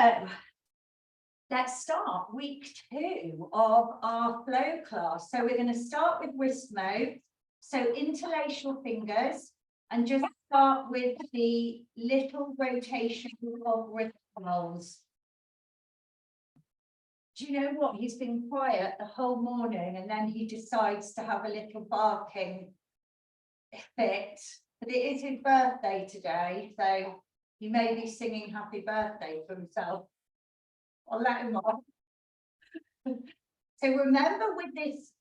So let's start week 2 of our flow class. So we're going to start with wrist mode. So interlacial fingers, and just start with the little rotation of wrist rolls. Do you know what? He's been quiet the whole morning, and then he decides to have a little barking fit. But it is his birthday today, so he may be singing happy birthday for himself. I'll let him off. So remember, with this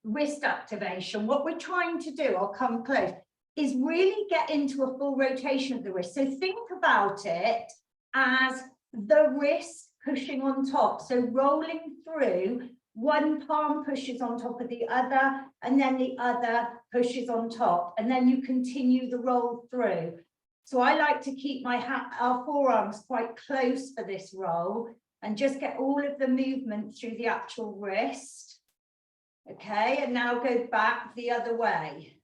wrist activation, what we're trying to do, I'll come close, is really get into a full rotation of the wrist. So think about it as the wrist pushing on top. So rolling through, one palm pushes on top of the other, and then the other pushes on top, and then you continue the roll through. So I like to keep our forearms quite close for this roll and just get all of the movement through the actual wrist. Okay, and now go back the other way,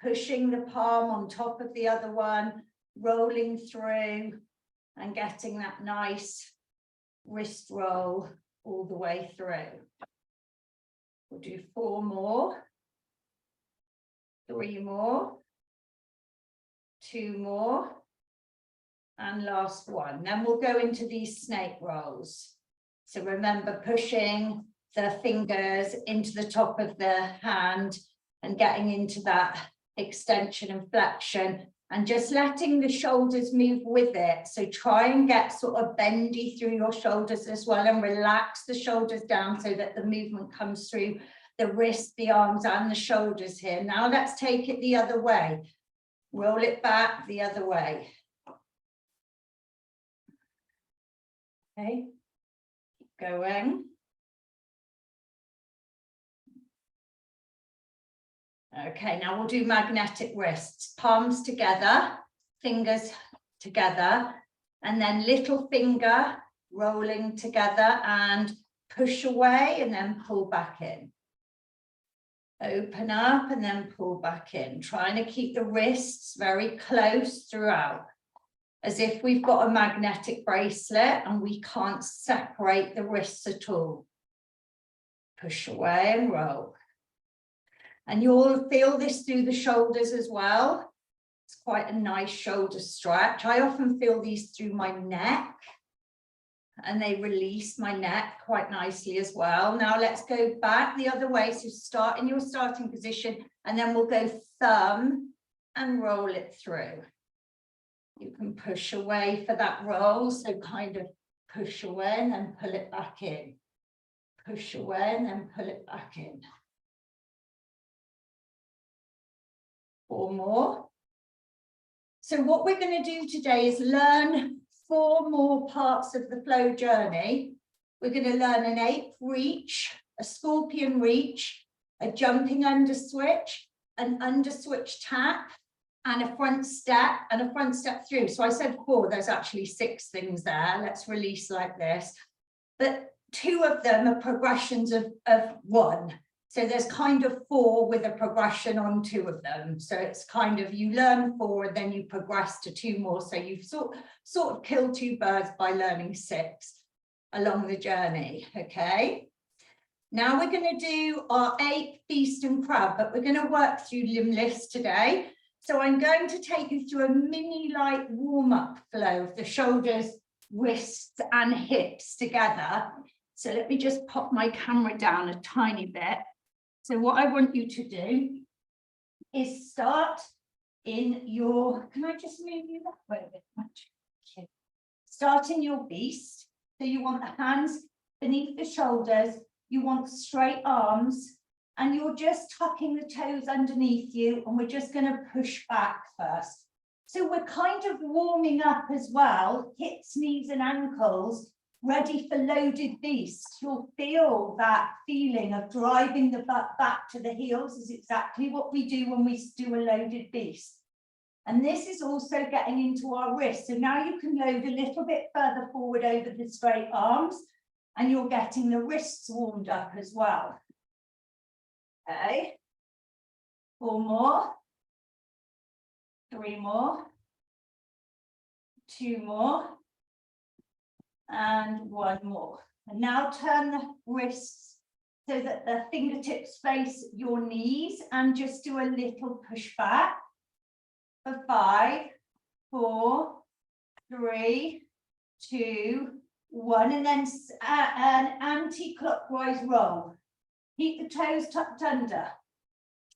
pushing the palm on top of the other one, rolling through and getting that nice wrist roll all the way through. We'll do 4 more, 3 more, 2 more, and last one. Then we'll go into these snake rolls. So remember, pushing the fingers into the top of the hand and getting into that extension and flexion, and just letting the shoulders move with it. So try and get sort of bendy through your shoulders as well, and relax the shoulders down so that the movement comes through the wrist, the arms, and the shoulders here. Now let's take it the other way. Roll it back the other way. Okay, keep going. Okay, now we'll do magnetic wrists. Palms together, fingers together, and then little finger rolling together and push away and then pull back in. Open up and then pull back in, trying to keep the wrists very close throughout, as if we've got a magnetic bracelet and we can't separate the wrists at all. Push away and roll. And you'll feel this through the shoulders as well. It's quite a nice shoulder stretch. I often feel these through my neck, and they release my neck quite nicely as well. Now let's go back the other way. So start in your starting position, and then we'll go thumb and roll it through. You can push away for that roll. So kind of push away and then pull it back in. Push away and then pull it back in. 4 more. So what we're going to do today is learn 4 more parts of the flow journey. We're going to learn an ape reach, a scorpion reach, a jumping under switch, an under switch tap, and a front step through. So I said 4, there's actually 6 things there. Let's release like this. But 2 of them are progressions of 1. So there's kind of 4 with a progression on 2 of them. So it's kind of, you learn 4 and then you progress to 2 more. So you've sort of killed 2 birds by learning 6 along the journey. Okay. Now we're going to do our ape, feast, and crab, but we're going to work through limb lifts today. So I'm going to take you through a mini light warm-up flow of the shoulders, wrists, and hips together. So let me just pop my camera down a tiny bit. So what I want you to do is start in your, can I just move you that way a bit much? Okay. Start in your beast. So you want the hands beneath the shoulders, you want straight arms, and you're just tucking the toes underneath you, and we're just going to push back first. So we're kind of warming up as well, hips, knees, and ankles, ready for loaded beast. You'll feel that feeling of driving the butt back to the heels is exactly what we do when we do a loaded beast. And this is also getting into our wrists. So now you can load a little bit further forward over the straight arms, and you're getting the wrists warmed up as well. Okay. 4 more. 3 more. 2 more. And one more. And now turn the wrists so that the fingertips face your knees and just do a little push back. For 5, 4, 3, 2, 1, and then an anti-clockwise roll. Keep the toes tucked under.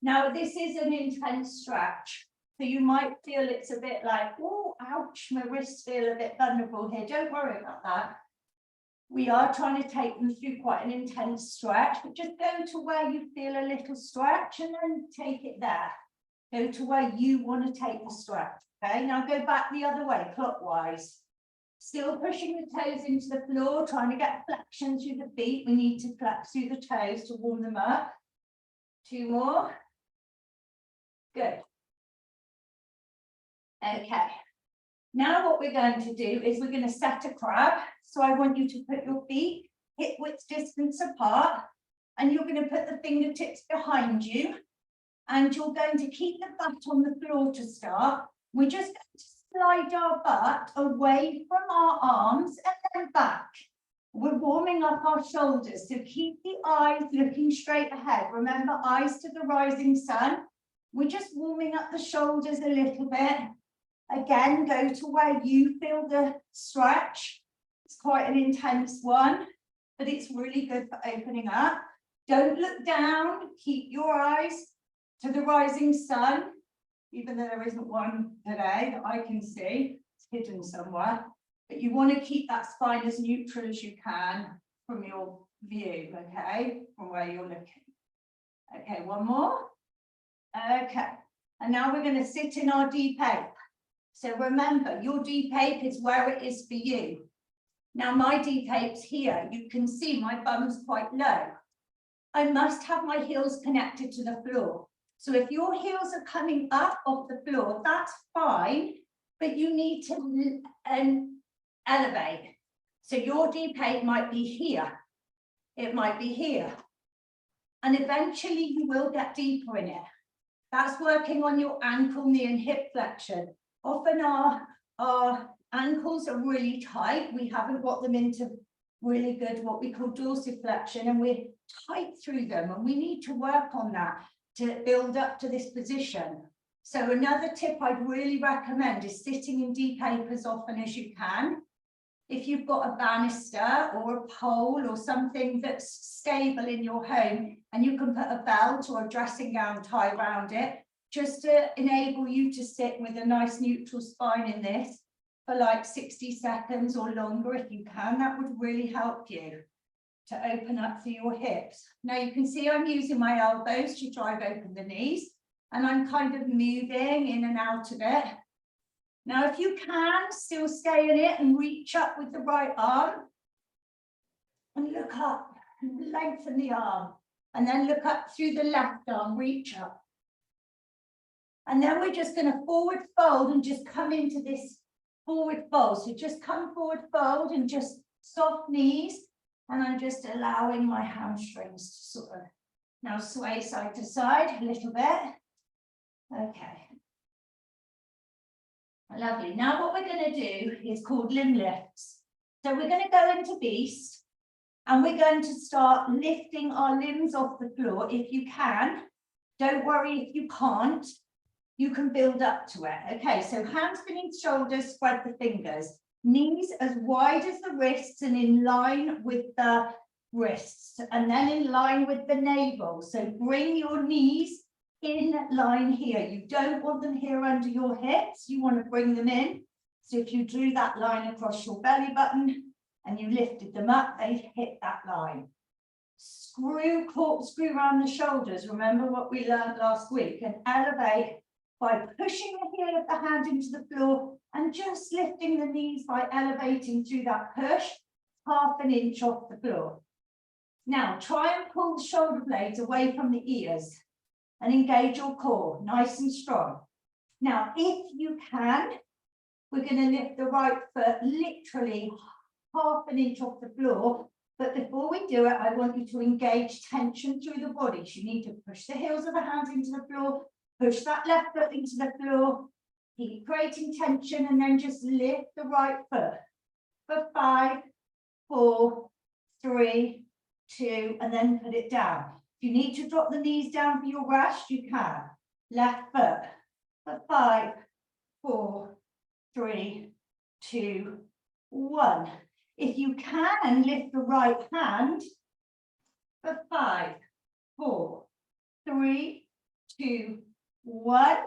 Now this is an intense stretch, so you might feel it's a bit like, oh, ouch, my wrists feel a bit vulnerable here. Don't worry about that. We are trying to take them through quite an intense stretch, but just go to where you feel a little stretch and then take it there. Go to where you want to take the stretch. Okay, now go back the other way, clockwise. Still pushing the toes into the floor, trying to get flexion through the feet. We need to flex through the toes to warm them up. 2 more. Good. Okay. Now what we're going to do is we're going to set a crab. So I want you to put your feet hip width distance apart, and you're going to put the fingertips behind you, and you're going to keep the butt on the floor to start. We're just going to slide our butt away from our arms and then back. We're warming up our shoulders, so keep the eyes looking straight ahead. Remember, eyes to the rising sun. We're just warming up the shoulders a little bit. Again, go to where you feel the stretch. It's quite an intense one, but it's really good for opening up. Don't look down. Keep your eyes to the rising sun, even though there isn't one today that I can see. It's hidden somewhere. But you want to keep that spine as neutral as you can from your view, okay? From where you're looking. Okay, one more. Okay, and now we're going to sit in our deep ape. So remember, your deep ape is where it is for you. Now my deep ape's here. You can see my bum's quite low. I must have my heels connected to the floor. So if your heels are coming up off the floor, that's fine, but you need to elevate. So your deep ape might be here. It might be here. And eventually you will get deeper in it. That's working on your ankle, knee, and hip flexion. Often our ankles are really tight. We haven't got them into really good, what we call dorsiflexion, and we're tight through them. And we need to work on that to build up to this position. So another tip I'd really recommend is sitting in deep ape as often as you can. If you've got a banister or a pole or something that's stable in your home, and you can put a belt or a dressing gown tie around it, just to enable you to sit with a nice neutral spine in this for like 60 seconds or longer if you can, that would really help you to open up through your hips. Now you can see I'm using my elbows to drive open the knees, and I'm kind of moving in and out of it. Now, if you can, still stay in it and reach up with the right arm and look up and lengthen the arm, and then look up through the left arm, reach up. And then we're just going to forward fold and just come into this forward fold. So just come forward fold and just soft knees. And I'm just allowing my hamstrings to sort of now sway side to side a little bit. Okay. Lovely. Now what we're going to do is called limb lifts. So we're going to go into beast, and we're going to start lifting our limbs off the floor if you can. Don't worry if you can't. You can build up to it. Okay, so hands beneath shoulders, spread the fingers. Knees as wide as the wrists and in line with the wrists, and then in line with the navel. So bring your knees in line here. You don't want them here under your hips. You want to bring them in. So if you drew that line across your belly button and you lifted them up, they'd hit that line. Corkscrew around the shoulders. Remember what we learned last week, and elevate by pushing the heel of the hand into the floor and just lifting the knees by elevating through that push, 1/2 inch off the floor. Now try and pull the shoulder blades away from the ears and engage your core, nice and strong. Now, if you can, we're going to lift the right foot literally 1/2 inch off the floor. But before we do it, I want you to engage tension through the body. So you need to push the heels of the hands into the floor, push that left foot into the floor, keep creating tension, and then just lift the right foot for 5, 4, 3, 2, and then put it down. If you need to drop the knees down for your rest, you can. Left foot for 5, 4, 3, 2, 1. If you can, lift the right hand for 5, 4, 3, 2, 1.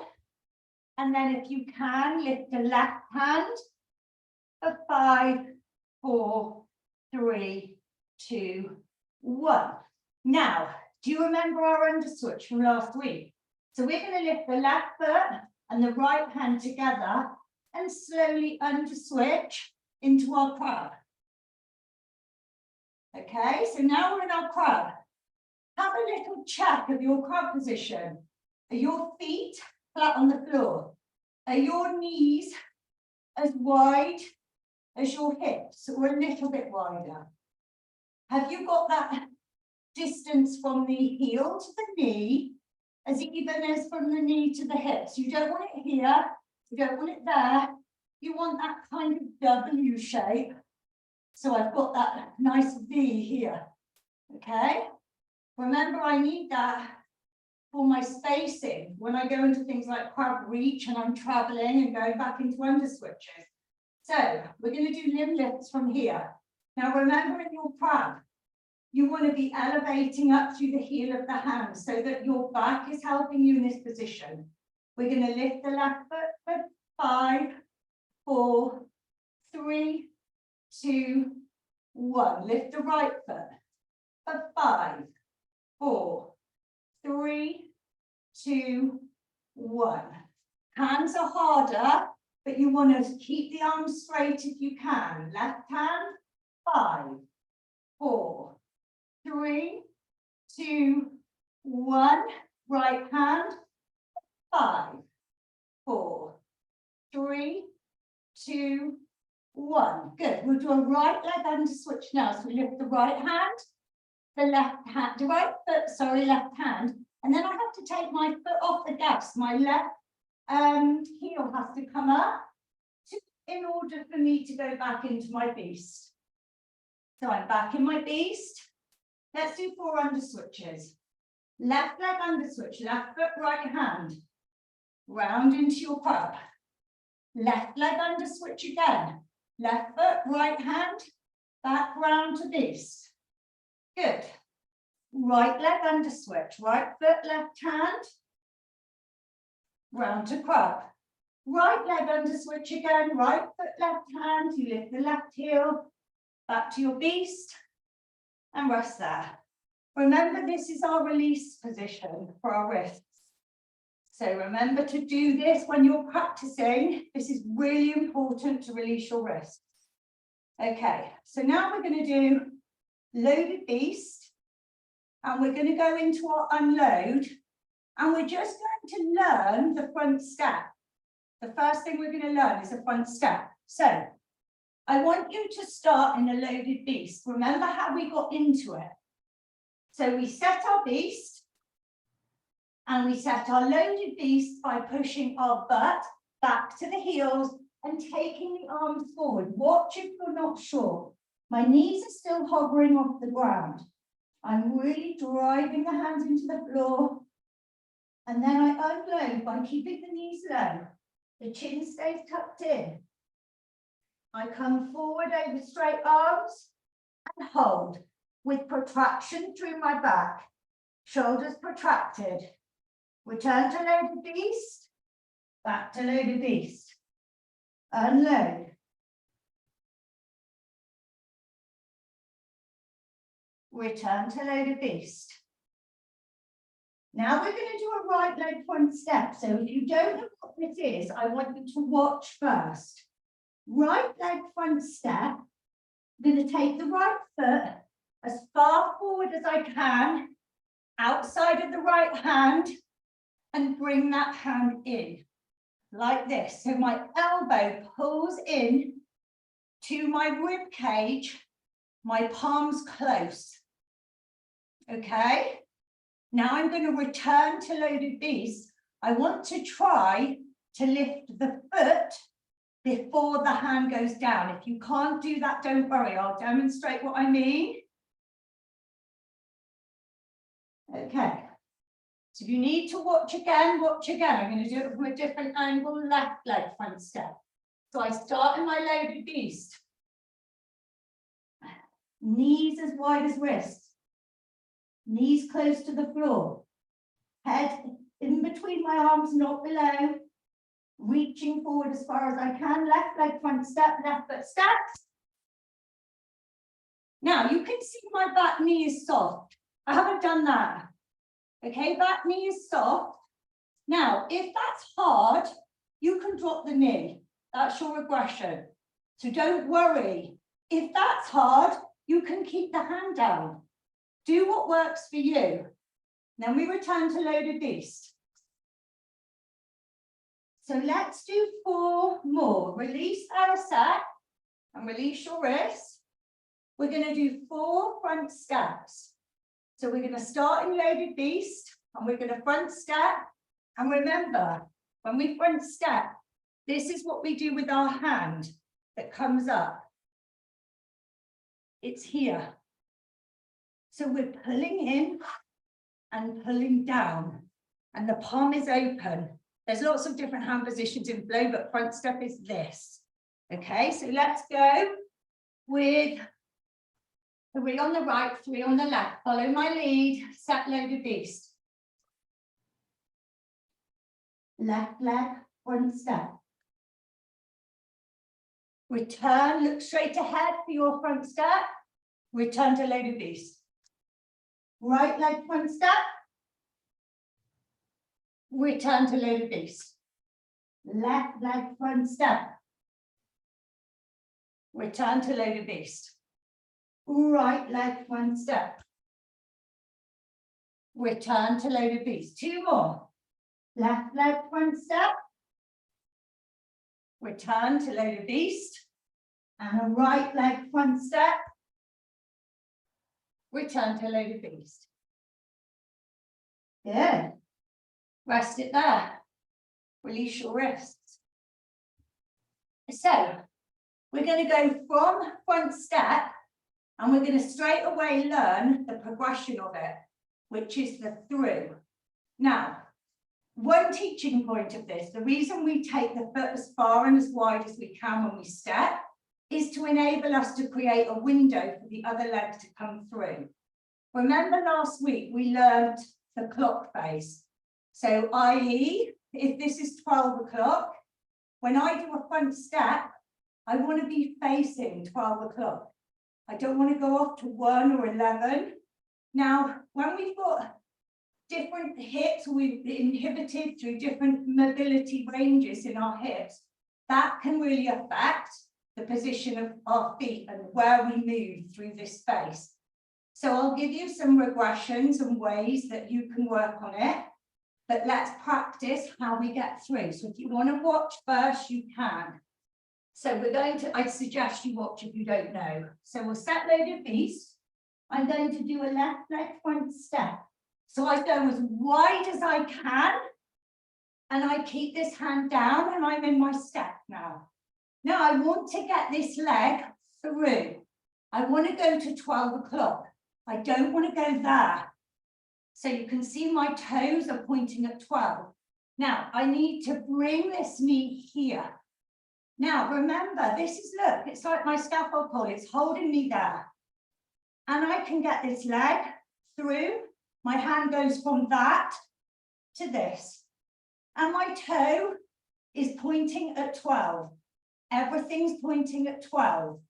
And then if you can, lift the left hand for 5, 4, 3, 2, 1. Now, do you remember our underswitch from last week? So we're going to lift the left foot and the right hand together and slowly underswitch into our crab. Okay, so now we're in our crab. Have a little check of your crab position. Are your feet flat on the floor? Are your knees as wide as your hips or a little bit wider? Have you got that distance from the heel to the knee as even as from the knee to the hips? You don't want it here, you don't want it there. You want that kind of W shape. So I've got that nice V here, okay? Remember, I need that for my spacing when I go into things like crab reach and I'm traveling and going back into under switches. So we're going to do limb lifts from here. Now remember, in your crab, you want to be elevating up through the heel of the hand so that your back is helping you in this position. We're going to lift the left foot for 5, 4, 3, 2, 1. Lift the right foot for 5, 4, 3, 2, 1. Hands are harder, but you want to keep the arms straight if you can. Left hand, 5, 4, 3, 2, 1. Right hand, 5, 4, 3, 2, 1. Good. We'll do a right leg under switch now. So we lift the right hand, the left hand, the right foot, sorry, left hand. And then I have to take my foot off the gas. My left heel has to come up in order for me to go back into my beast. So I'm back in my beast. Let's do 4 under switches. Left leg under switch, left foot, right hand. Round into your crab. Left leg under switch again. Left foot, right hand, back round to beast. Good. Right leg under switch, right foot, left hand, round to crab. Right leg under switch again, right foot, left hand, you lift the left heel, back to your beast, and rest there. Remember, this is our release position for our wrists. So remember to do this when you're practicing. This is really important to release your wrists. Okay, so now we're going to do loaded beast, and we're going to go into our unload, and we're just going to learn the front step. The first thing we're going to learn is the front step. So I want you to start in a loaded beast. Remember how we got into it. So we set our beast, and we set our loaded beast by pushing our butt back to the heels and taking the arms forward. Watch if you're not sure. My knees are still hovering off the ground. I'm really driving the hands into the floor. And then I unload by keeping the knees low. The chin stays tucked in. I come forward over straight arms and hold with protraction through my back. Shoulders protracted. Return to loaded beast. Back to loaded beast. Unload. Return to loaded beast. Now we're going to do a right leg front step. So if you don't know what this is, I want you to watch first. Right leg front step. I'm going to take the right foot as far forward as I can, outside of the right hand, and bring that hand in, like this. So my elbow pulls in to my rib cage, my palms close. Okay? Now I'm going to return to loaded beast. I want to try to lift the foot before the hand goes down. If you can't do that, don't worry, I'll demonstrate what I mean. Okay, so if you need to watch again, watch again. I'm going to do it from a different angle, left leg front step. So I start in my loaded beast. Knees as wide as wrists. Knees close to the floor. Head in between my arms, not below. Reaching forward as far as I can. Left leg front step, left foot step. Now you can see my back knee is soft. I haven't done that. Okay, back knee is soft. Now, if that's hard, you can drop the knee. That's your regression. So don't worry. If that's hard, you can keep the hand down. Do what works for you. Then we return to loaded beast. So let's do 4 more. Release our set and release your wrist. We're going to do 4 front steps. So we're going to start in loaded beast and we're going to front step. And remember, when we front step, this is what we do with our hand that comes up. It's here. So we're pulling in and pulling down and the palm is open. There's lots of different hand positions in flow, but front step is this. Okay, so let's go with 3 on the right, 3 on the left. Follow my lead, set loaded beast. Left leg, front step. Return, look straight ahead for your front step. Return to loaded beast. Right leg front step. Return to loaded beast. Left leg front step. Return to loaded beast. Right leg front step. Return to loaded beast. 2 more. Left leg front step. Return to loaded beast. And a right leg front step. Return to loaded beast. Good. Rest it there. Release your wrists. So we're going to go from front step and we're going to straight away learn the progression of it, which is the through. Now, one teaching point of this, the reason we take the foot as far and as wide as we can when we step is to enable us to create a window for the other leg to come through. Remember last week we learned the clock face. So i.e., if this is 12 o'clock, when I do a front step, I want to be facing 12 o'clock. I don't want to go off to 1 or 11. Now, when we've got different hips, we've inhibited through different mobility ranges in our hips, that can really affect the position of our feet and where we move through this space. So I'll give you some regressions and ways that you can work on it, but let's practice how we get through. So if you want to watch first, you can. So we're going to, I suggest you watch if you don't know. So we'll set loaded beast. I'm going to do a left leg front step. So I go as wide as I can, and I keep this hand down, and I'm in my step now. Now I want to get this leg through. I want to go to 12 o'clock. I don't want to go there. So you can see my toes are pointing at 12. Now I need to bring this knee here. Now remember, this is, look, it's like my scaffold pole, it's holding me there. And I can get this leg through. My hand goes from that to this. And my toe is pointing at 12. Everything's pointing at 12.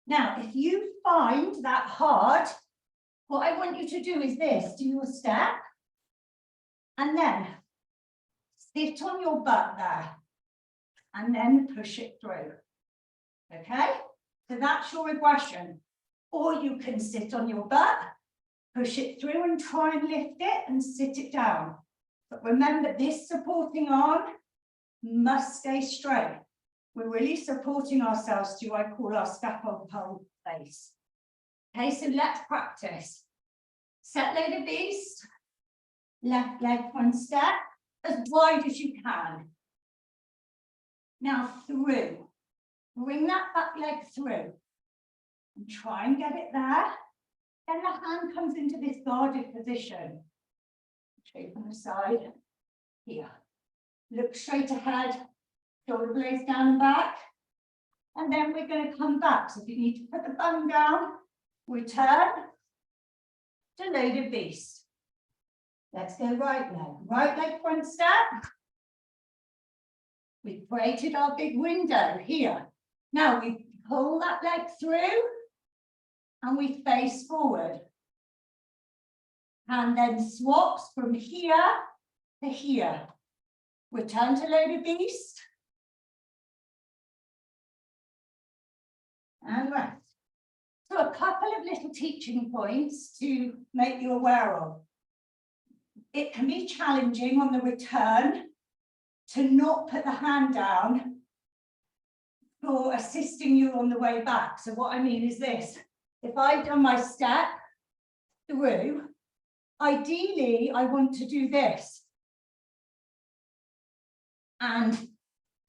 Now, if you find that hard, what I want you to do is this, do your step, and then sit on your butt there, and then push it through, okay? So that's your regression. Or you can sit on your butt, push it through and try and lift it and sit it down. But remember, this supporting arm must stay straight. We're really supporting ourselves to what I call our scaffold pole base. Okay, so let's practice. Set loaded beast, left leg front step, as wide as you can. Now through. Bring that back leg through. And try and get it there. Then the hand comes into this guarded position. Straight from the side. Here. Look straight ahead. Shoulder blades down and back. And then we're going to come back. So if you need to put the bum down, return to loaded beast. Let's go right leg front step. We've created our big window here. Now we pull that leg through and we face forward. And then swaps from here to here. Return to loaded beast. And rest. So a couple of little teaching points to make you aware of. It can be challenging on the return to not put the hand down for assisting you on the way back. So what I mean is this, if I've done my step through, ideally I want to do this and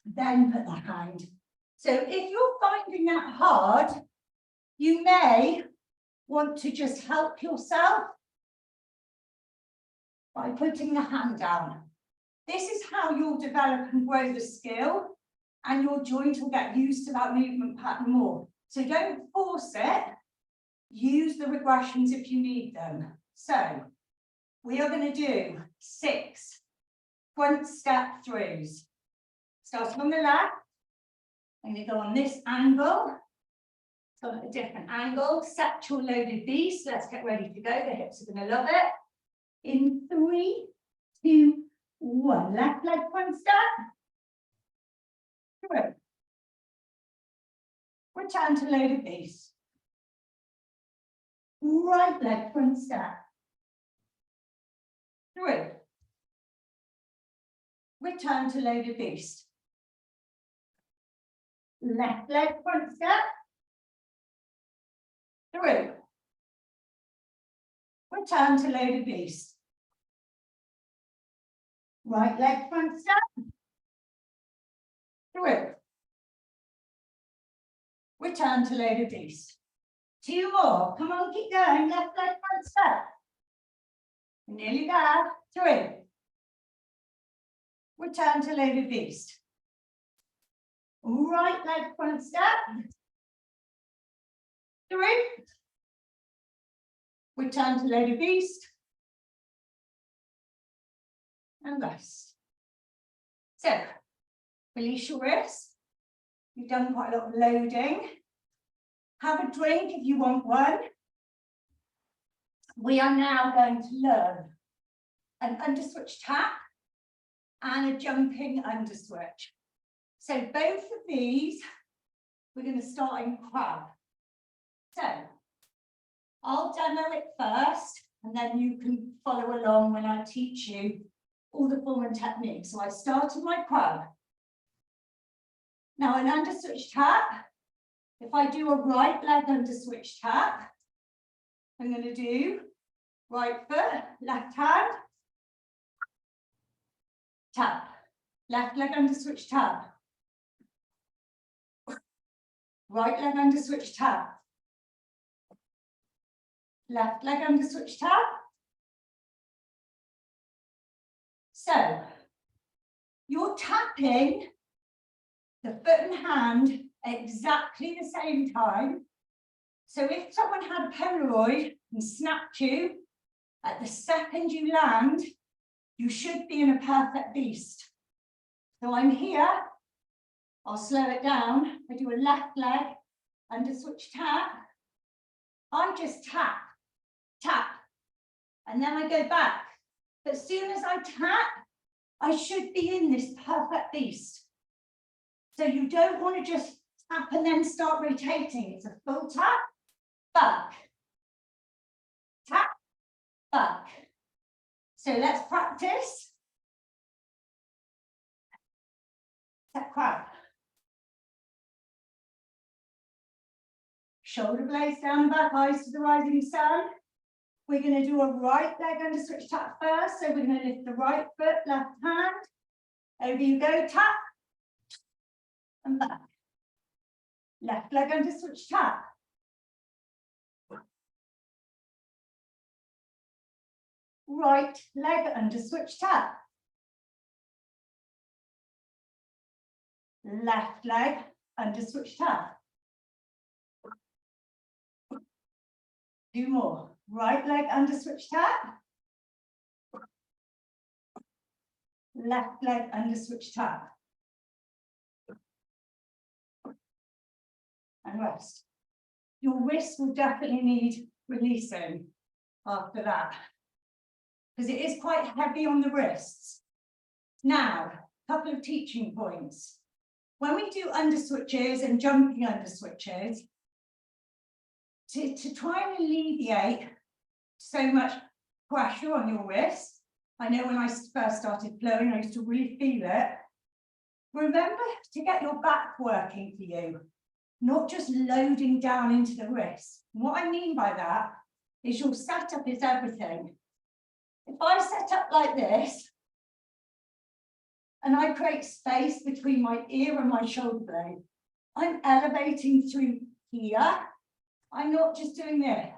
then put the hand. So if you're finding that hard, you may want to just help yourself by putting the hand down. This is how you'll develop and grow the skill, and your joint will get used to that movement pattern more. So don't force it. Use the regressions if you need them. So we are going to do 6 front step throughs. Starting on the left, I'm going to go on this angle. So at a different angle, set your loaded beast. Let's get ready to go. The hips are going to love it. In 3, 2, 1. Left leg front step. Through. Return to loaded beast. Right leg front step. Through. Return to loaded beast. Left leg front step. Through. Return to loaded beast. Right leg front step. Through. Return to loaded beast. 2 more. Come on, keep going. Left leg front step. Nearly there. Through. Return to loaded beast. Right leg front step. Through. Return to loaded beast. And rest. So, release your wrists. You've done quite a lot of loading. Have a drink if you want one. We are now going to learn an underswitch tap and a jumping underswitch. So both of these, we're going to start in crab. So I'll demo it first, and then you can follow along when I teach you all the form and technique. So I start in my crab. Now an underswitch tap, if I do a right leg underswitch tap, I'm going to do right foot, left hand, tap, left leg underswitch tap, right leg underswitch tap, left leg underswitch tap. So you're tapping the foot and hand at exactly the same time. So if someone had a Polaroid and snapped you, at the second you land, you should be in a perfect beast. So I'm here, I'll slow it down. I do a left leg underswitch tap. I just tap, tap, and then I go back. But as soon as I tap, I should be in this perfect beast. So you don't want to just tap and then start rotating. It's a full tap, back, tap, back. So let's practice. Tap crab. Shoulder blades down, back, eyes to the rising sun. We're going to do a right leg underswitch tap first. So we're going to lift the right foot, left hand. Over you go, tap, and back. Left leg under switch tap. Right leg under switch tap. Left leg under switch tap. 2 more. Right leg under switch tap. Left leg under switch tap. And rest. Your wrists will definitely need releasing after that, because it is quite heavy on the wrists. Now, a couple of teaching points. When we do under switches and jumping under switches, to try and alleviate so much pressure on your wrists, I know when I first started flowing, I used to really feel it. Remember to get your back working for you, not just loading down into the wrist. What I mean by that is your setup is everything. If I set up like this, and I create space between my ear and my shoulder blade, I'm elevating through here. I'm not just doing this.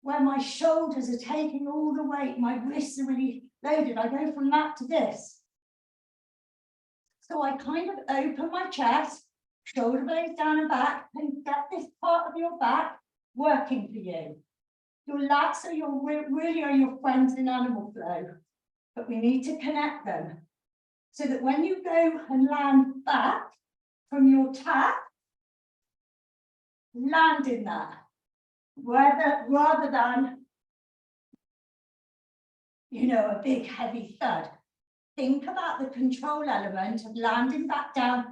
Where my shoulders are taking all the weight, my wrists are really loaded. I go from that to this. So I kind of open my chest, shoulder blades down and back, and get this part of your back working for you. Your lats are really are your friends in animal flow, but we need to connect them so that when you go and land back from your tap, land in that, rather than, a big heavy thud. Think about the control element of landing back down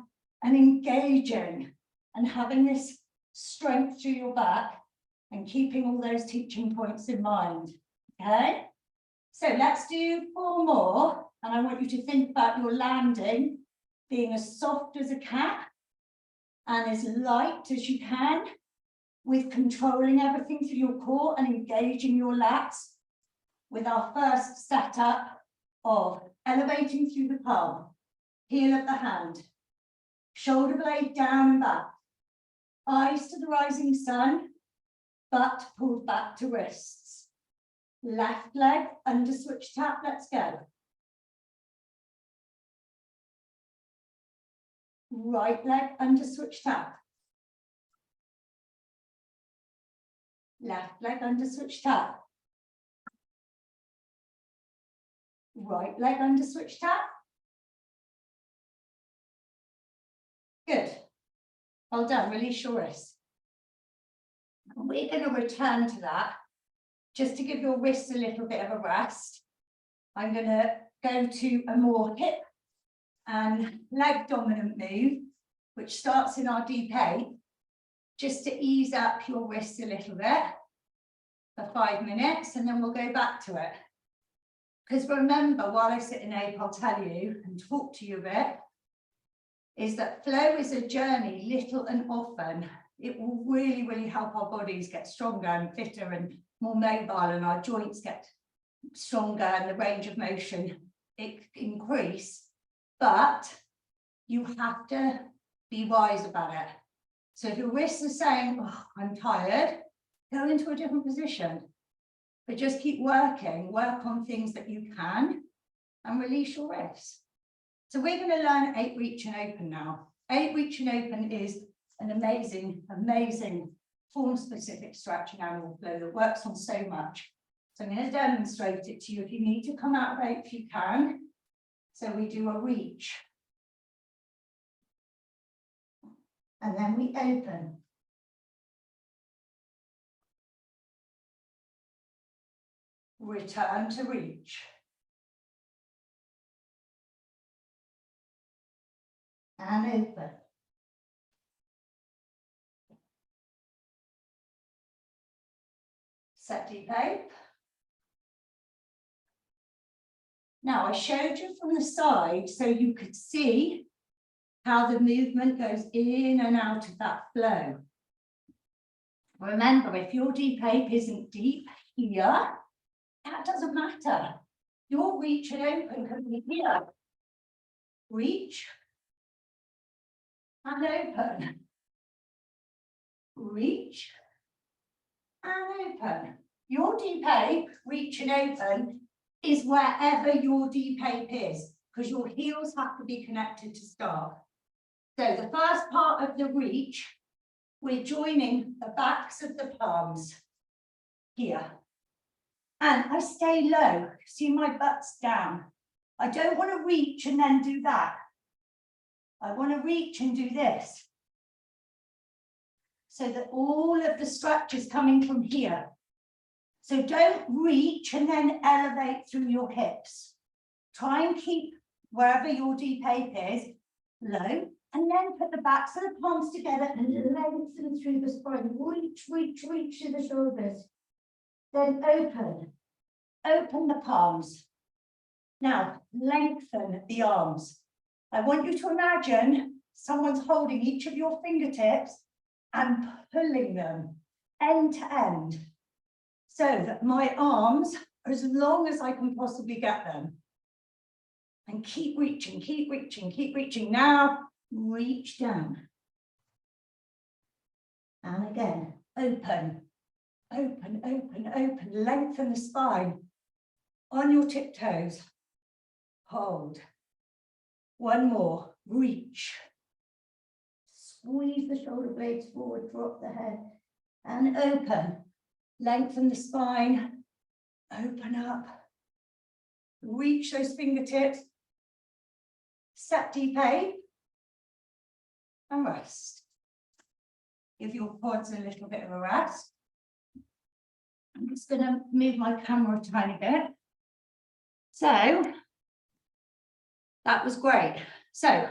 and engaging and having this strength through your back and keeping all those teaching points in mind, okay? So let's do 4 more, and I want you to think about your landing being as soft as a cat and as light as you can, with controlling everything through your core and engaging your lats, with our first setup of elevating through the palm, heel of the hand, shoulder blade down and back, eyes to the rising sun, butt pulled back to wrists. Left leg under switch tap, let's go. Right leg under switch tap. Left leg under switch tap. Right leg under switch tap. Good. Well done, release your wrists. We're going to return to that. Just to give your wrists a little bit of a rest, I'm going to go to a more hip and leg dominant move, which starts in our deep 8, just to ease up your wrists a little bit for 5 minutes, and then we'll go back to it. Because remember, while I sit in ape, I'll tell you and talk to you a bit, is that flow is a journey, little and often. It will really, really help our bodies get stronger and fitter and more mobile, and our joints get stronger and the range of motion increase. But you have to be wise about it. So if your wrists are saying, oh, I'm tired, go into a different position. But just keep working, work on things that you can, and release your wrists. So we're going to learn 8 reach and open now. 8 reach and open is an amazing, amazing form-specific stretching animal flow that works on so much. So I'm going to demonstrate it to you. If you need to come out of 8, you can. So we do a reach. And then we open. Return to reach. And open. Set deep ape. Now I showed you from the side so you could see how the movement goes in and out of that flow. Remember, if your deep ape isn't deep here, that doesn't matter. Your reach and open can be here. Reach and open. Reach and open. Your deep ape, reach and open, is wherever your deep ape is, because your heels have to be connected to start. So the first part of the reach, we're joining the backs of the palms here. And I stay low, see my butt's down. I don't want to reach and then do that. I want to reach and do this. So that all of the stretch is coming from here. So don't reach and then elevate through your hips. Try and keep wherever your deep ape is low, and then put the backs of the palms together and lengthen through the spine. Reach, reach, reach to the shoulders. Then open the palms. Now, lengthen the arms. I want you to imagine someone's holding each of your fingertips and pulling them end to end, so that my arms are as long as I can possibly get them. And keep reaching, keep reaching, keep reaching. Now, reach down. And again, open, open, open, open. Lengthen the spine. On your tiptoes. Hold. One more. Reach. Squeeze the shoulder blades forward, drop the head. And open. Lengthen the spine. Open up. Reach those fingertips. Set deep ape. And rest. Give your quads a little bit of a rest. I'm just going to move my camera a tiny bit. So, that was great. So,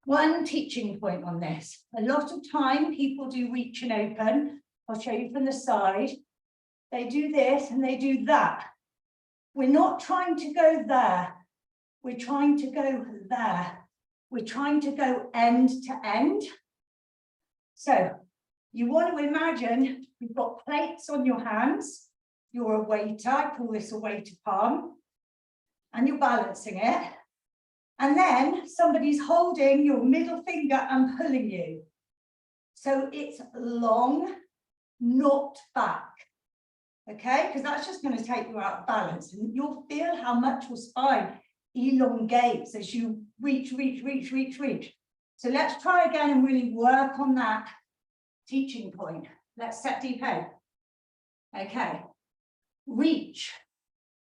one teaching point on this. A lot of time people do reach and open. I'll show you from the side. They do this and they do that. We're not trying to go there. We're trying to go there. We're trying to go end to end. So you want to imagine you've got plates on your hands. You're a waiter. I call this a waiter palm. And you're balancing it. And then somebody's holding your middle finger and pulling you. So it's long, not back. Okay, because that's just going to take you out of balance. And you'll feel how much your spine elongates as you reach, reach, reach, reach, reach. So let's try again and really work on that teaching point. Let's set deep ape. Okay, reach.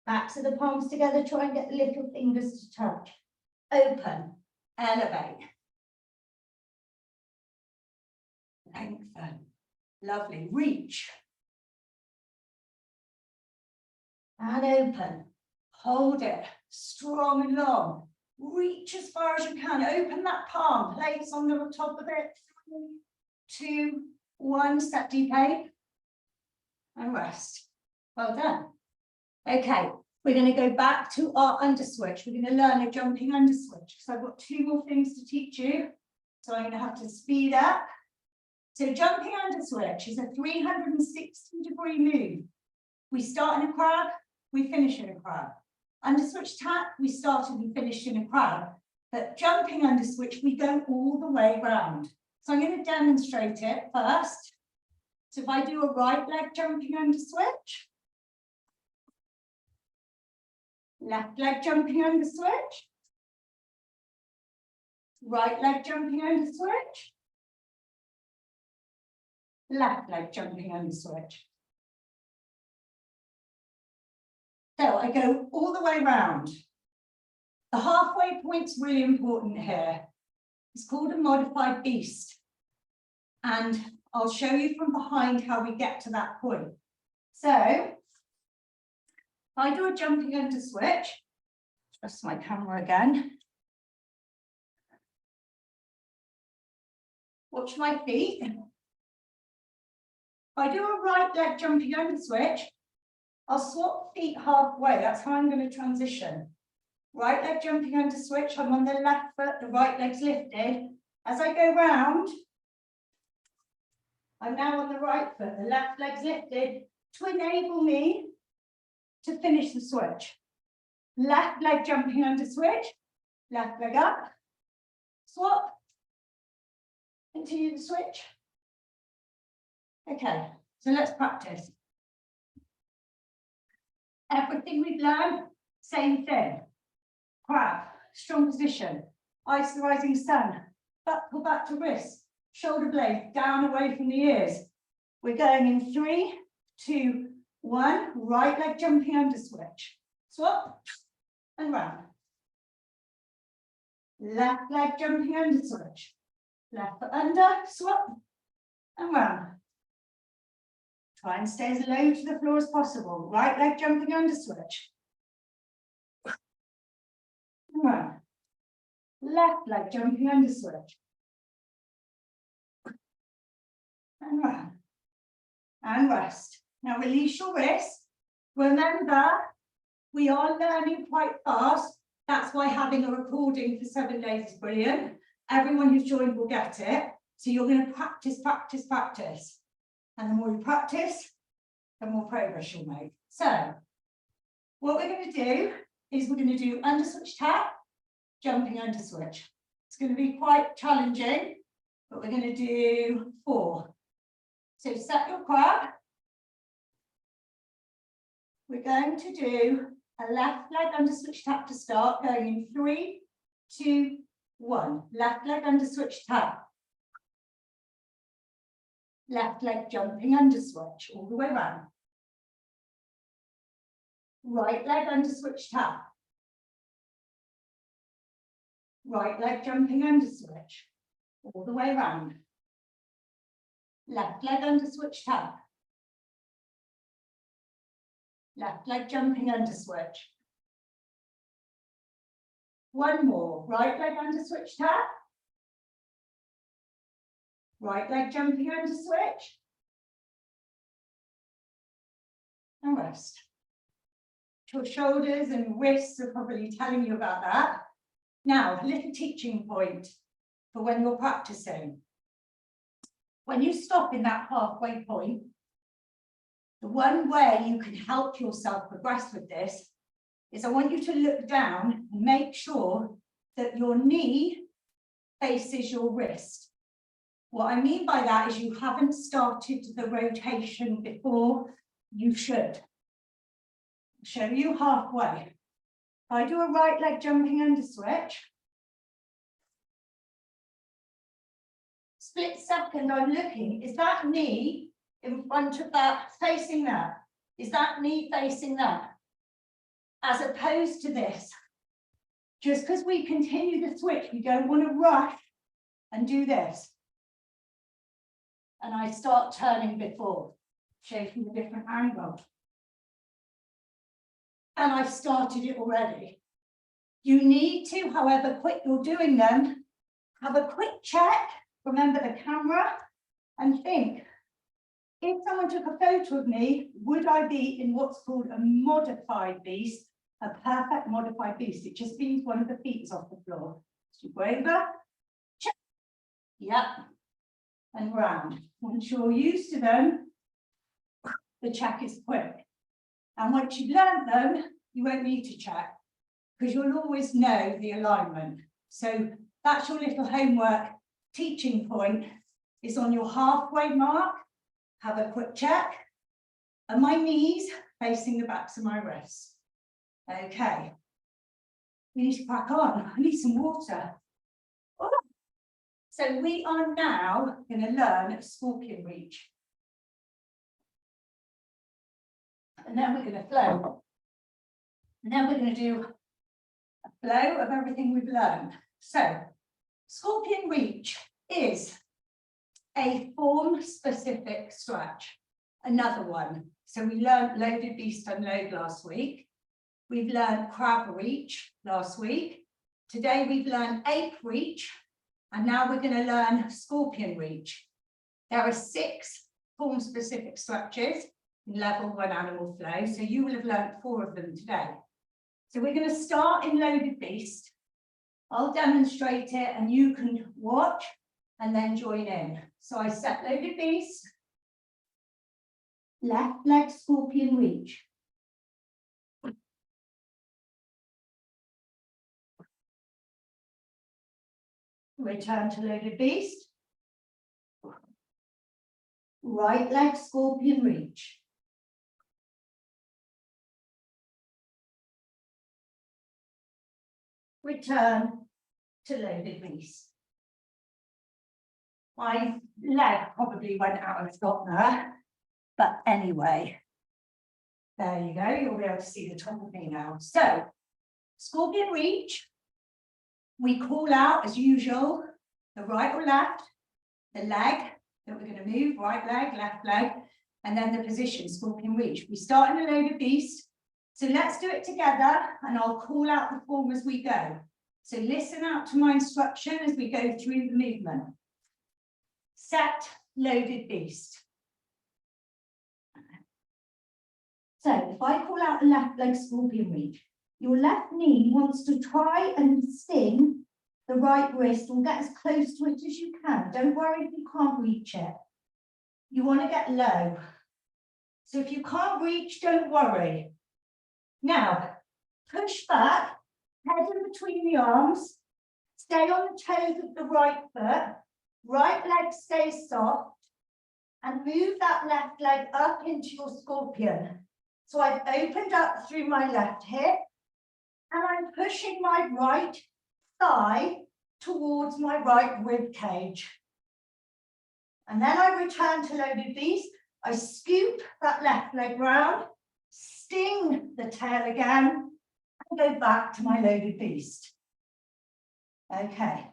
Backs of the palms together, try and get the little fingers to touch. Open, elevate. Lengthen. Lovely. Reach. And open. Hold it. Strong and long. Reach as far as you can. Open that palm. Plates on the top of it. 3, 2, 1. Set deep ape. And rest. Well done. Okay, we're going to go back to our under switch. We're going to learn a jumping under switch. So I've got 2 more things to teach you. So I'm going to have to speed up. So jumping under switch is a 360-degree move. We start in a crab, we finish in a crab. Under switch tap, we started and finished in a crab. But jumping under switch, we go all the way round. So I'm going to demonstrate it first. So if I do a right leg jumping under switch, left leg jumping under switch, right leg jumping under switch, left leg jumping under switch. So I go all the way round. The halfway point's really important here. It's called a modified beast. And I'll show you from behind how we get to that point. So I do a jumping under switch. Adjust my camera again. Watch my feet. I do a right leg jumping under switch. I'll swap feet halfway. That's how I'm going to transition. Right leg jumping under switch. I'm on the left foot. The right leg's lifted. As I go round, I'm now on the right foot. The left leg's lifted to enable me to finish the switch. Left leg jumping under switch. Left leg up. Swap. Continue the switch. Okay, so let's practice. Everything we've learned, same thing. Crab, strong position, eyes to the rising sun, pull back to wrist, shoulder blade down away from the ears. We're going in 3, 2, 1, right leg jumping under switch. Swap and round. Left leg jumping under switch. Left foot under, swap and round. Try and stay as low to the floor as possible. Right leg jumping under switch. And round. Left leg jumping under switch. And round. And rest. Now release your wrist. Remember, we are learning quite fast. That's why having a recording for 7 days is brilliant. Everyone who's joined will get it. So you're going to practice, practice, practice. And the more you practice, the more progress you'll make. So what we're going to do is we're going to do under switch tap, jumping under switch. It's going to be quite challenging, but we're going to do 4. So set your crab. We're going to do a left leg under switch tap to start, going in 3, 2, 1. Left leg under switch tap. Left leg jumping under switch all the way around. Right leg under switch tap. Right leg jumping under switch all the way around. Left leg under switch tap. Left leg jumping under switch. One more. Right leg under switch tap. Right leg jumping under switch. And rest. Your shoulders and wrists are probably telling you about that. Now, a little teaching point for when you're practicing. When you stop in that halfway point, the one way you can help yourself progress with this is I want you to look down and make sure that your knee faces your wrist. What I mean by that is you haven't started the rotation before you should. I'll show you halfway. If I do a right leg jumping under switch, split second I'm looking, is that knee in front of that, facing that? Is that knee facing that? As opposed to this. Just because we continue the switch, we don't want to rush and do this. And I start turning before, shaping a different angle. And I've started it already. You need to, however quick you're doing them, have a quick check, remember the camera, and think, if someone took a photo of me, would I be in what's called a modified beast, a perfect modified beast? It just means one of the feet is off the floor. So you go over, check, yep, and round. Once you're used to them, the check is quick. And once you've learned them, you won't need to check because you'll always know the alignment. So that's your little homework teaching point is on your halfway mark. Have a quick check. And my knees facing the backs of my wrists. Okay. We need to crack on. I need some water. Oh. So we are now going to learn scorpion reach. And then we're going to flow. And then we're going to do a flow of everything we've learned. So, scorpion reach is a form-specific stretch. Another one. So we learned loaded beast unload last week. We've learned crab reach last week. Today we've learned ape reach. And now we're going to learn scorpion reach. There are 6 form-specific stretches in level 1 animal flow. So you will have learned 4 of them today. So we're going to start in loaded beast. I'll demonstrate it and you can watch and then join in. So I set loaded beast. Left leg scorpion reach. Return to loaded beast. Right leg scorpion reach. Return to loaded beast. My leg probably went out of stop there, but anyway, there you go. You'll be able to see the top of me now. So, scorpion reach. We call out as usual, the right or left, the leg that we're going to move, right leg, left leg, and then the position, scorpion reach. We start in a loaded beast. So let's do it together and I'll call out the form as we go. So listen out to my instruction as we go through the movement. Set, loaded beast. So if I call out a left leg scorpion reach, your left knee wants to try and sting the right wrist or get as close to it as you can. Don't worry if you can't reach it. You want to get low. So if you can't reach, don't worry. Now, push back, head in between the arms, stay on the toes of the right foot, right leg stays soft, and move that left leg up into your scorpion. So I've opened up through my left hip, and I'm pushing my right thigh towards my right rib cage. And then I return to loaded beast. I scoop that left leg round, sting the tail again, and go back to my loaded beast. Okay,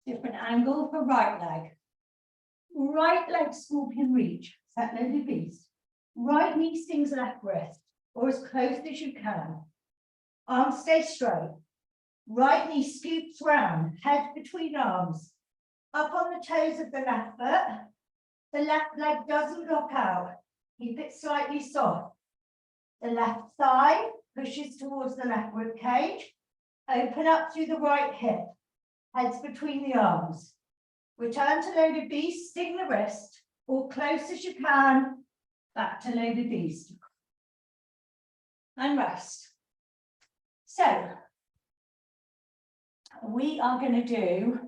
different angle for right leg. Right leg scorpion reach, set loaded beast. Right knee stings left wrist, or as close as you can. Arms stay straight. Right knee scoops round, head between arms. Up on the toes of the left foot. The left leg doesn't lock out. Keep it slightly soft. The left thigh pushes towards the left rib cage. Open up through the right hip. Heads between the arms. Return to loaded beast, sting the wrist, or close as you can. Back to loaded beast. And rest. So, we are going to do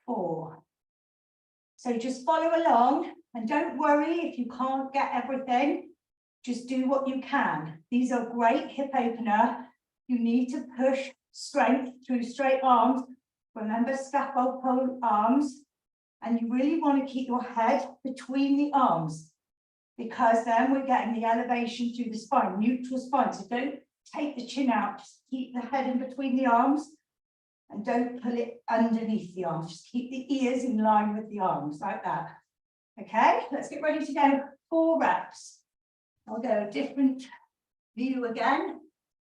4. So just follow along and don't worry if you can't get everything. Just do what you can. These are great hip opener. You need to push strength through straight arms. Remember scaffold pole arms. And you really want to keep your head between the arms because then we're getting the elevation through the spine, neutral spine. So don't take the chin out, just keep the head in between the arms. And don't pull it underneath the arms. Just keep the ears in line with the arms, like that. Okay, let's get ready to go. 4 reps. I'll go a different view again,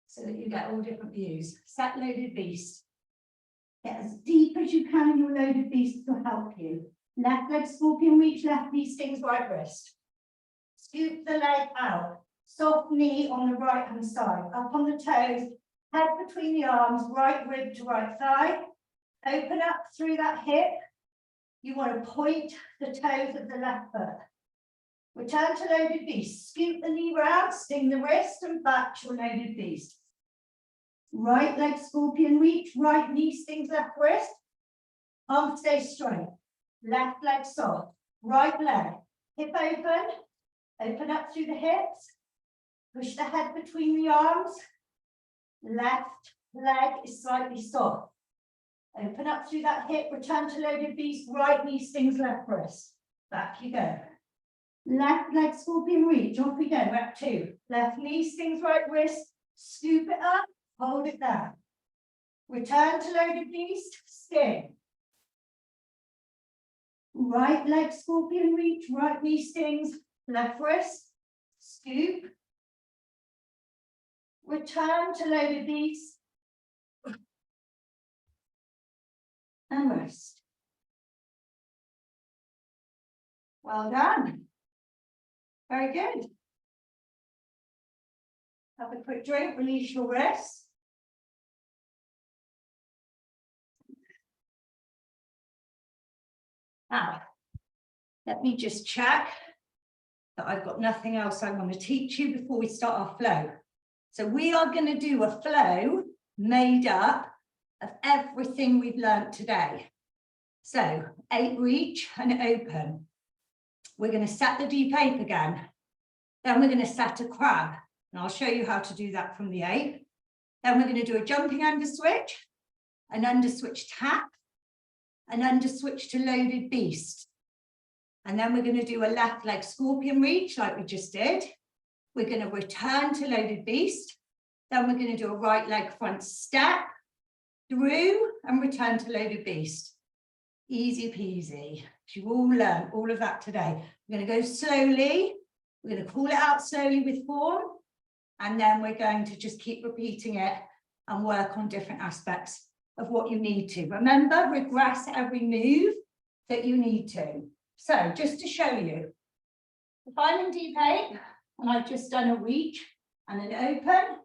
so that you get all different views. Set loaded beast. Get as deep as you can in your loaded beast to help you. Left leg scorpion reach, left knee stings right wrist. Scoop the leg out. Soft knee on the right hand side. Up on the toes. Head between the arms, right rib to right thigh. Open up through that hip. You want to point the toes of the left foot. Return to loaded beast. Scoop the knee round, sting the wrist, and back to your loaded beast. Right leg scorpion reach, right knee stings left wrist. Arm stay straight. Left leg soft. Right leg. Hip open. Open up through the hips. Push the head between the arms. Left leg is slightly soft. Open up through that hip, return to loaded beast, right knee stings left wrist. Back you go. Left leg scorpion reach, off we go, rep 2. Left knee stings right wrist, scoop it up, hold it down. Return to loaded beast, sting. Right leg scorpion reach, right knee stings, left wrist, scoop. Return to loaded beast. And rest. Well done. Very good. Have a quick drink, release your wrist. Now, let me just check that I've got nothing else I want to teach you before we start our flow. So we are going to do a flow made up of everything we've learned today. So 8 reach and open. We're going to set the deep ape again. Then we're going to set a crab. And I'll show you how to do that from the ape. Then we're going to do a jumping under switch, an under switch tap, an under switch to loaded beast. And then we're going to do a left leg scorpion reach like we just did. We're going to return to loaded beast. Then we're going to do a right leg front step through and return to loaded beast. Easy peasy. You all learn all of that today. We're going to go slowly. We're going to call it out slowly with form. And then we're going to just keep repeating it and work on different aspects of what you need to. Remember, regress every move that you need to. So just to show you, if I'm in deep ape and I've just done a reach and an open,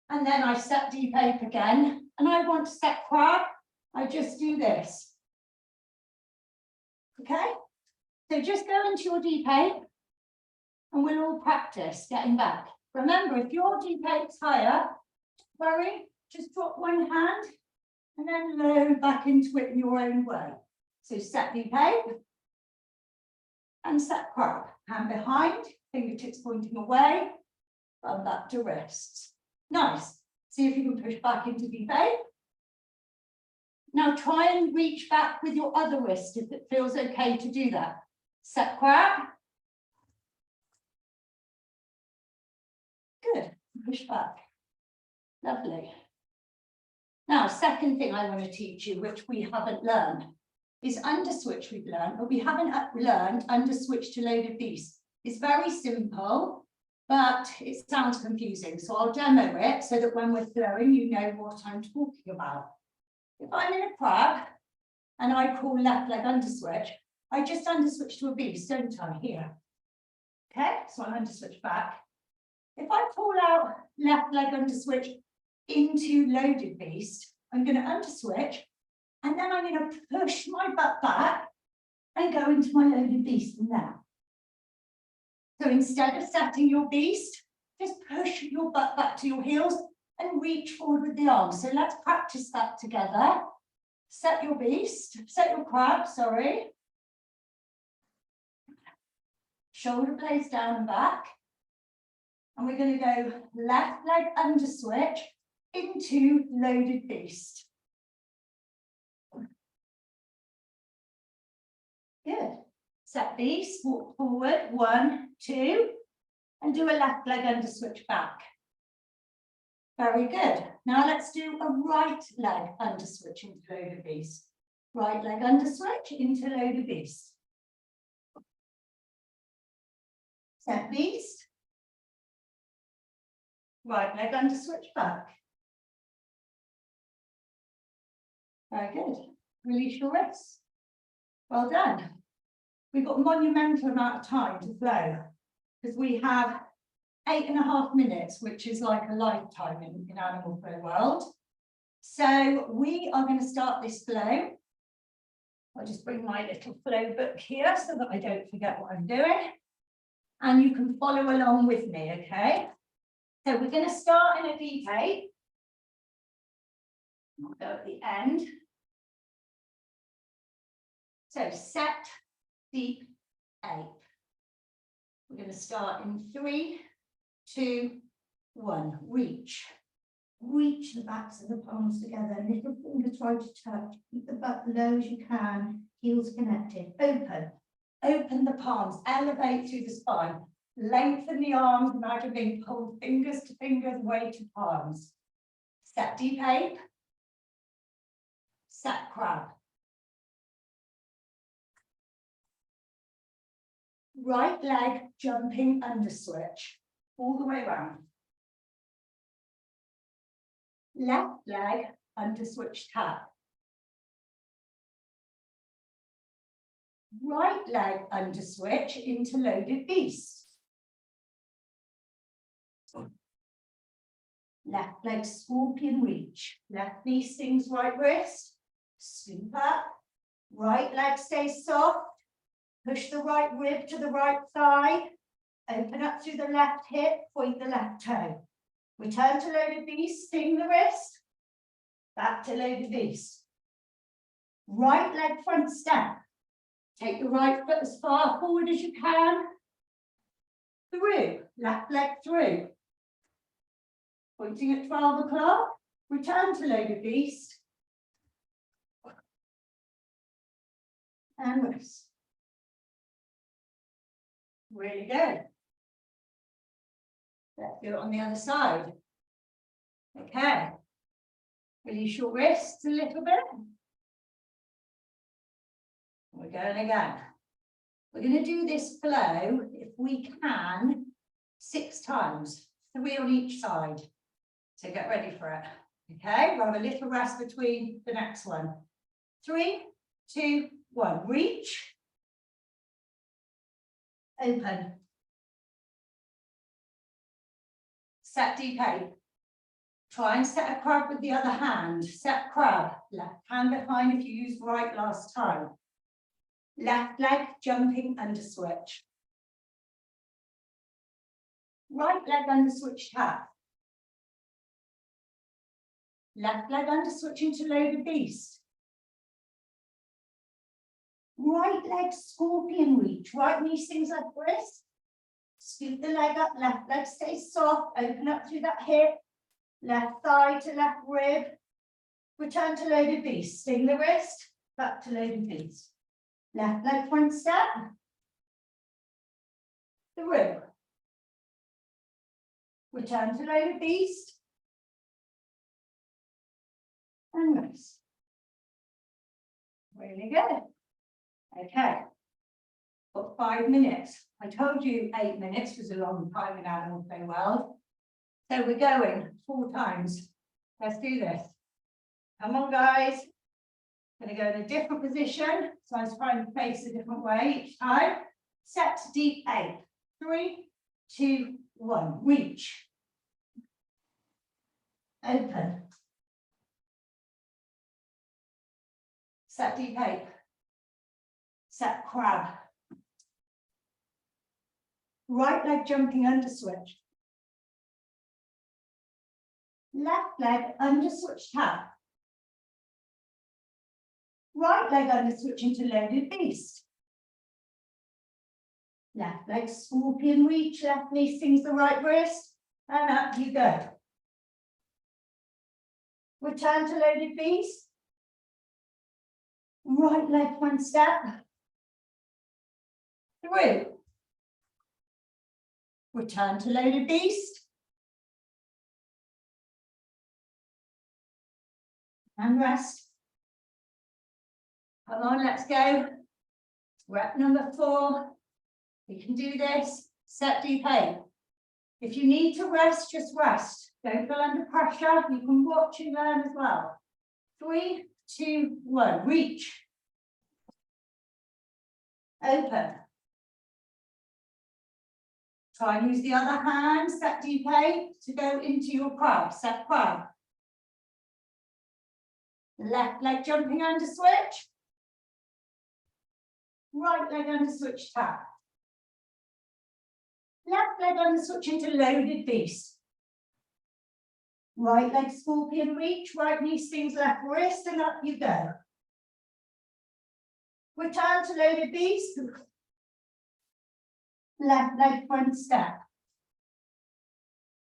and then I set deep ape again, and I want to set crab, I just do this. Okay? So just go into your deep ape and we'll all practice getting back. Remember, if your deep ape's higher, worry, just drop one hand and then load back into it in your own way. So set deep ape and set crab. Hand behind, fingertips pointing away, and back to wrists. Nice. See if you can push back into deep ape. Now try and reach back with your other wrist if it feels okay to do that. Set crab. Good. Push back. Lovely. Now, second thing I want to teach you, which we haven't learned, is under switch we've learned, but we haven't learned under switch to loaded beast. It's very simple, but it sounds confusing. So I'll demo it so that when we're flowing, you know what I'm talking about. If I'm in a crab and I call left leg under switch, I just under switch to a beast, don't I, here? Okay, so I under switch back. If I call out left leg under switch into loaded beast, I'm going to under switch, and then I'm going to push my butt back and go into my loaded beast from there. So instead of setting your beast, just push your butt back to your heels and reach forward with the arms. So let's practice that together. Set your beast, set your crab, sorry. Shoulder blades down and back. And we're going to go left leg under switch into loaded beast. Good. Set beast, walk forward, 1, 2, and do a left leg under switch back. Very good. Now let's do a right leg under switch into loaded beast. Right leg under switch into loaded beast. Set beast. Right leg under switch back. Very good. Release your wrists. Well done. We've got a monumental amount of time to flow because we have 8.5 minutes, which is like a lifetime in animal flow world. So we are going to start this flow. I'll just bring my little flow book here so that I don't forget what I'm doing. And you can follow along with me, okay? So we're going to start in a deep ape. I'll go at the end. So set deep ape. We're going to start in 3, 2, 1. Reach. Reach the backs of the palms together. Little finger try to touch. Keep the butt low as you can. Heels connected. Open. Open the palms. Elevate through the spine. Lengthen the arms. Imagine being pulled fingers to fingers, way to palms. Set deep ape. Set crab. Right leg jumping under switch. All the way around. Left leg under switch tap. Right leg under switch into loaded beast. Left leg scorpion reach. Left knee stings right wrist. Scoop up. Right leg stays soft. Push the right rib to the right thigh. Open up through the left hip. Point the left toe. Return to loaded beast. Sting the wrist. Back to loaded beast. Right leg front step. Take the right foot as far forward as you can. Through, left leg through. Pointing at 12 o'clock, return to loaded beast. And rest. Really good. Let's do it on the other side. Okay. Release your wrists a little bit. We're going again. We're going to do this flow, if we can, 6 times, 3 on each side. So get ready for it. Okay, we'll have a little rest between the next one. 3, 2, 1. Reach. Open. Set deep eight. Try and set a crab with the other hand. Set crab. Left hand behind if you used right last time. Left leg jumping under switch. Right leg under switch tap. Left leg under switch into loaded beast. Right leg scorpion reach. Right knee sings left wrist. Scoot the leg up. Left leg stays soft. Open up through that hip. Left thigh to left rib. Return to loaded beast. Sting the wrist. Back to loaded beast. Left leg front step. Through. Return to loaded beast. And rest. Really good. Okay. Got 5 minutes. I told you 8 minutes was a long time in animal play world. So we're going 4 times. Let's do this. Come on, guys. Going to go in a different position. So I was trying to face a different way each time. Set deep 8. 3, 2, 1. Reach. Open. Set deep 8. Set crab. Right leg jumping under switch. Left leg under switch tap. Right leg under switch into loaded beast. Left leg scorpion reach, left knee stings the right wrist, and up you go. Return to loaded beast. Right leg front step. Through. Return to loaded beast. And rest. Come on, let's go. Rep number 4. We can do this. Set deep 8. If you need to rest, just rest. Don't feel under pressure. You can watch and learn as well. 3, 2, 1. Reach. Open. Try and use the other hand. Set deep 8 to go into your crab. Set crab. Left leg jumping under switch. Right leg under switch tap. Left leg under switch into loaded beast. Right leg scorpion reach, right knee stings left wrist, and up you go. Return to loaded beast. Left leg front step.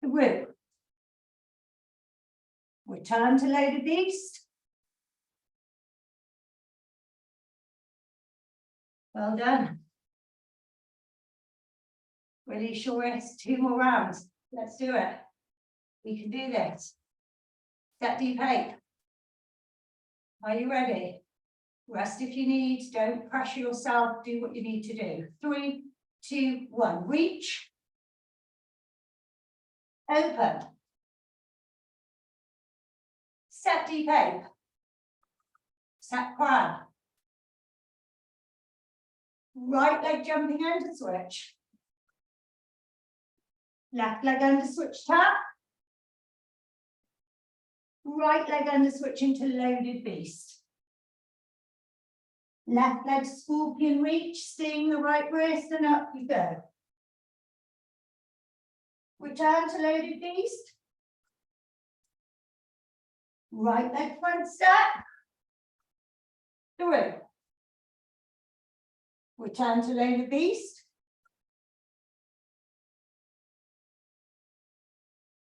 Through. Return to loaded beast. Well done. Release your wrist. 2 more rounds. Let's do it. We can do this. Set deep 8. Are you ready? Rest if you need. Don't pressure yourself. Do what you need to do. 3, 2, 1. Reach. Open. Set deep 8. Set crab. Right leg jumping under switch. Left leg under switch tap. Right leg under switch into loaded beast. Left leg scorpion reach, sting the right wrist, and up you go. Return to loaded beast. Right leg front step. Through. Return to load of beast.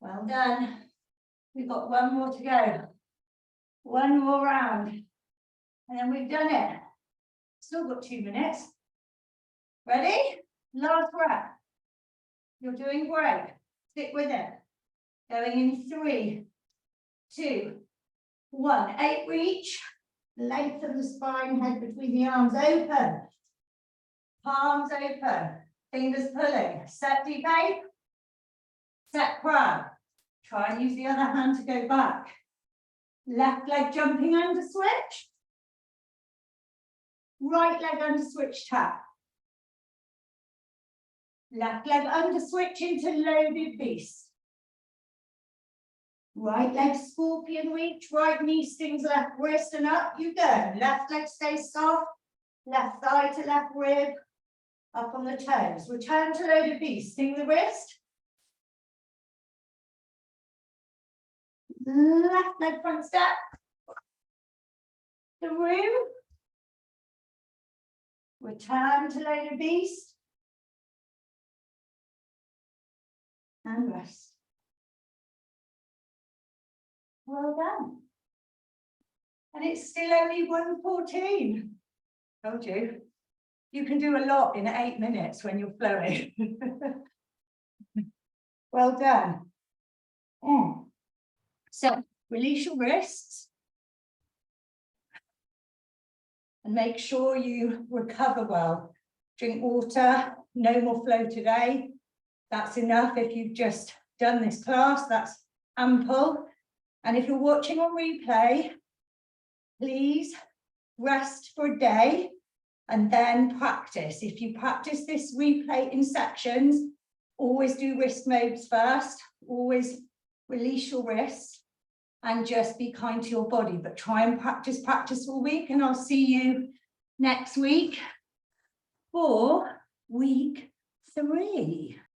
Well done. We've got one more to go. One more round. And then we've done it. Still got 2 minutes. Ready? Last breath. You're doing great. Stick with it. Going in 3, 2, 1. 8 reach. Length of the spine, head between the arms open. Palms open. Fingers pulling. Set deep ape. Set crab. Try and use the other hand to go back. Left leg jumping under switch. Right leg under switch tap. Left leg under switch into loaded beast. Right leg scorpion reach, right knee stings left wrist and up you go. Left leg stays soft, left thigh to left rib, up on the toes. Return to loaded beast, sting the wrist. Left leg front step. Through. Return to loaded beast. And rest. Well done. And it's still only 1:14. Told you. You can do a lot in 8 minutes when you're flowing. Well done. So release your wrists. And make sure you recover well. Drink water, no more flow today. That's enough if you've just done this class, that's ample. And if you're watching on replay, please rest for a day and then practice. If you practice this replay in sections, always do wrist modes first, always release your wrists and just be kind to your body, but try and practice all week, and I'll see you next week for week 3.